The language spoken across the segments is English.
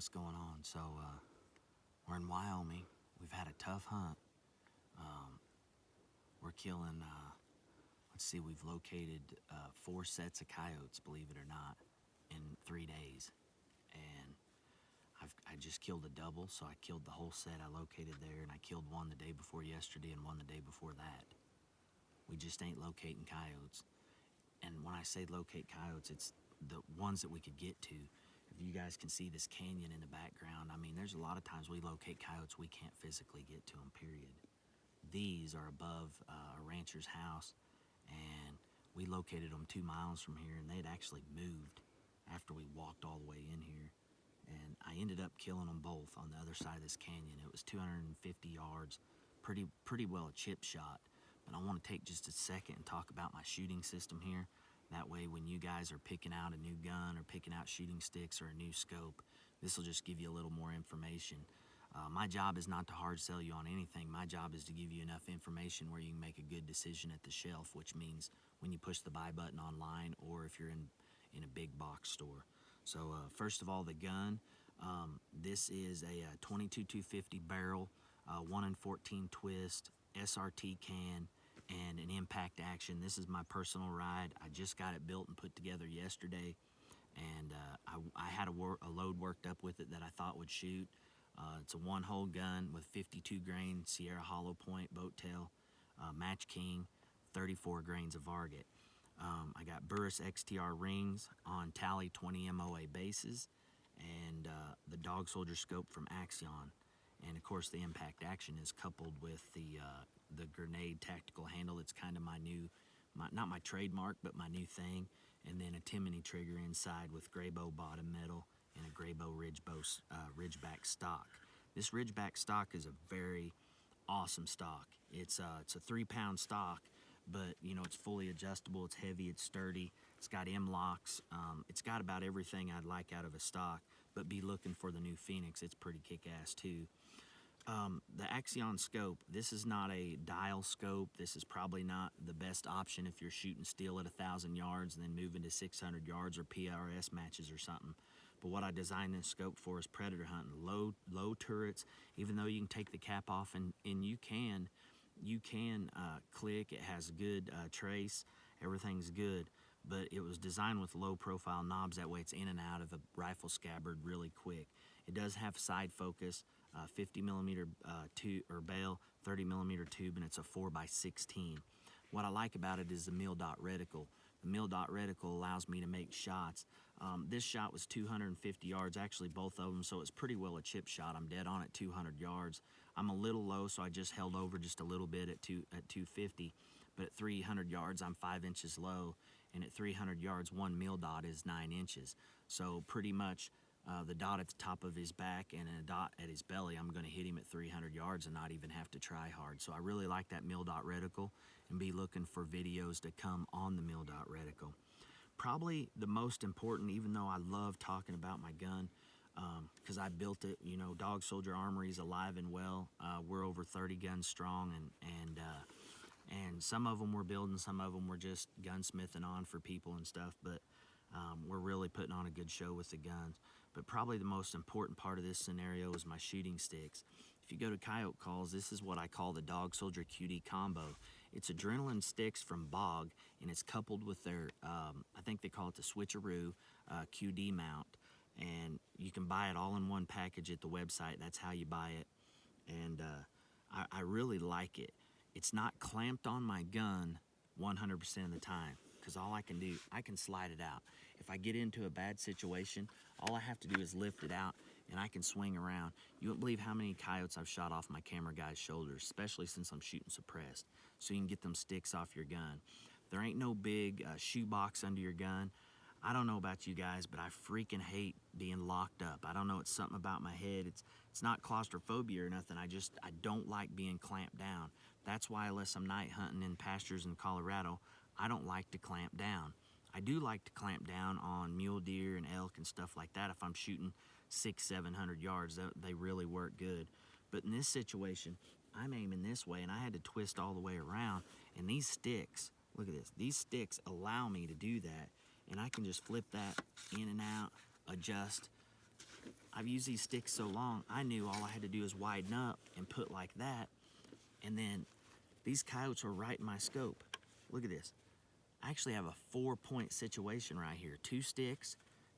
what's going on. So we're in Wyoming. We've had a tough hunt. We're killing, let's see, we've located 4 sets of coyotes, believe it or not, in 3 days. And I just killed a double, so I killed the whole set I located there, and I killed one the day before yesterday and one the day before that. We just ain't locating coyotes. And when I say locate coyotes, it's the ones that we could get to. If you guys can see this canyon in the background, I mean, there's a lot of times we locate coyotes we can't physically get to them, period. These are above a rancher's house, and we located them 2 miles from here, and they'd actually moved after we walked all the way in here. And I ended up killing them both on the other side of this canyon. It was 250 yards, pretty well a chip shot. But I want to take just a second and talk about my shooting system here. That way, when you guys are picking out a new gun or picking out shooting sticks or a new scope, this will just give you a little more information. My job is not to hard sell you on anything. My job is to give you enough information where you can make a good decision at the shelf, which means when you push the buy button online or if you're in a big box store. So first of all, the gun. This is a 22-250 barrel, 1 in 14 twist, SRT can, and an impact action. This is my personal ride. I just got it built and put together yesterday, and I had a load worked up with it that I thought would shoot. It's a 1-hole gun with 52 grain Sierra Hollow Point boat tail, Match King, 34 grains of Varget. I got Burris XTR rings on Tally 20 MOA bases, and the Dog Soldier scope from Axion. And of course the impact action is coupled with the grenade tactical handle. It's kind of my new, not my trademark, but my new thing. And then a Timony trigger inside with gray bow bottom metal and a gray bow Ridgeback stock. This Ridgeback stock is a very awesome stock. It's a 3-pound stock, but you know, it's fully adjustable, it's heavy, it's sturdy, it's got M-locks, it's got about everything I'd like out of a stock. But be looking for the new Phoenix, it's pretty kick-ass too. The Axion scope, this is not a dial scope. This is probably not the best option if you're shooting steel at 1,000 yards and then moving to 600 yards or PRS matches or something. But what I designed this scope for is predator hunting, low turrets. Even though you can take the cap off and you can click, it has good trace, everything's good. But it was designed with low profile knobs, that way it's in and out of the rifle scabbard really quick. It does have side focus, 50 millimeter tube or bail, 30 millimeter tube, and it's a 4x16. What I like about it is the mil dot reticle. The mil dot reticle allows me to make shots. This shot was 250 yards, actually both of them, so it's pretty well a chip shot. I'm dead on at 200 yards. I'm a little low, so I just held over just a little bit at 250. But at 300 yards, I'm 5 inches low, and at 300 yards, 1 mil dot is 9 inches. So pretty much the dot at the top of his back and a dot at his belly, I'm going to hit him at 300 yards and not even have to try hard. So I really like that mil dot reticle, and be looking for videos to come on the mil dot reticle. Probably the most important, even though I love talking about my gun, because I built it, you know, Dog Soldier Armory is alive and well. We're over 30 guns strong, and some of them we're building, some of them we're just gunsmithing on for people and stuff, but we're really putting on a good show with the guns. But probably the most important part of this scenario is my shooting sticks. If you go to Coyote Calls, this is what I call the Dog Soldier QD combo. It's adrenaline sticks from Bog, and it's coupled with their, I think they call it the switcheroo QD mount. And you can buy it all in one package at the website. That's how you buy it. And I really like it. It's not clamped on my gun 100% of the time, because all I can do, I can slide it out. If I get into a bad situation, all I have to do is lift it out and I can swing around. You won't believe how many coyotes I've shot off my camera guy's shoulders, especially since I'm shooting suppressed, so you can get them sticks off your gun. There ain't no big shoebox under your gun. I don't know about you guys, but I freaking hate being locked up. I don't know, it's something about my head. It's not claustrophobia or nothing. I don't like being clamped down. That's why, unless I'm night hunting in pastures in Colorado, I don't like to clamp down. I do like to clamp down on mule deer and elk and stuff like that. If I'm shooting 600-700 yards, they really work good. But in this situation, I'm aiming this way, and I had to twist all the way around. And these sticks, look at this, these sticks allow me to do that. And I can just flip that in and out, adjust. I've used these sticks so long, I knew all I had to do is widen up and put like that, and then these coyotes were right in my scope. Look at this. I actually have a 4-point situation right here. 2 sticks,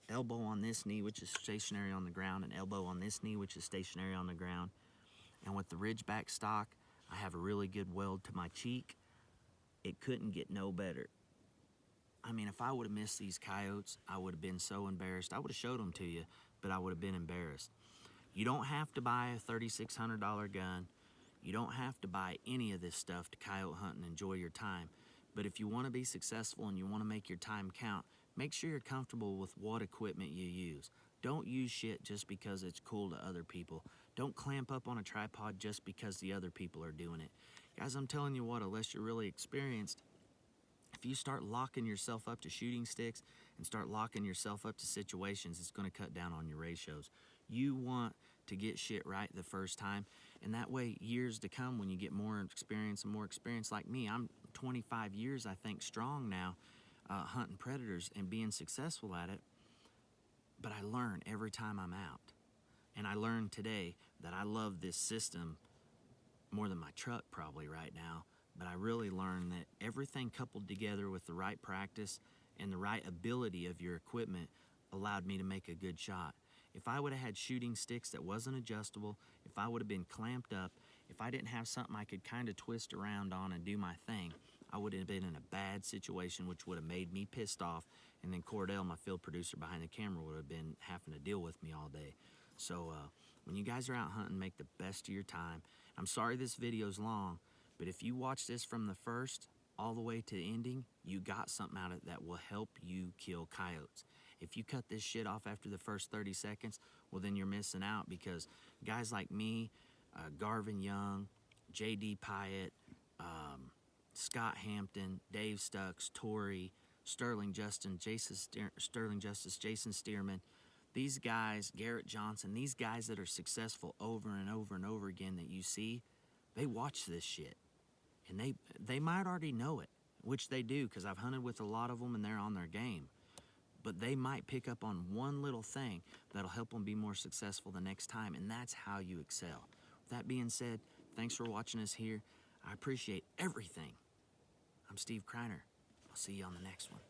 elbow on this knee, which is stationary on the ground, and elbow on this knee, which is stationary on the ground. And with the ridgeback stock, I have a really good weld to my cheek. It couldn't get no better. I mean, if I would have missed these coyotes, I would have been so embarrassed. I would have showed them to you, but I would have been embarrassed. You don't have to buy a $3,600 gun. You don't have to buy any of this stuff to coyote hunt and enjoy your time. But if you want to be successful and you want to make your time count, make sure you're comfortable with what equipment you use. Don't use shit just because it's cool to other people. Don't clamp up on a tripod just because the other people are doing it. Guys, I'm telling you what, unless you're really experienced, if you start locking yourself up to shooting sticks and start locking yourself up to situations, it's going to cut down on your ratios. You want to get shit right the first time, and that way years to come when you get more experience and more experience, like me, I'm 25 years I think strong now, hunting predators and being successful at it. But I learn every time I'm out, and I learned today that I love this system more than my truck probably right now. But I really learned that everything coupled together with the right practice and the right ability of your equipment allowed me to make a good shot. If I would have had shooting sticks that wasn't adjustable, if I would have been clamped up, if I didn't have something I could kind of twist around on and do my thing, I would have been in a bad situation, which would have made me pissed off. And then Cordell, my field producer behind the camera, would have been having to deal with me all day. So when you guys are out hunting, make the best of your time. I'm sorry this video's long, but if you watch this from the first all the way to the ending, you got something out of it that will help you kill coyotes. If you cut this shit off after the first 30 seconds, well then you're missing out, because guys like me, Garvin Young, J.D. Pyatt, Scott Hampton, Dave Stucks, Torrey, Sterling Justice, Jason Stearman, these guys, Garrett Johnson, these guys that are successful over and over and over again that you see, they watch this shit. And they might already know it, which they do, because I've hunted with a lot of them and they're on their game. But they might pick up on one little thing that'll help them be more successful the next time, and that's how you excel. With that being said, thanks for watching us here. I appreciate everything. I'm Steve Kreiner. I'll see you on the next one.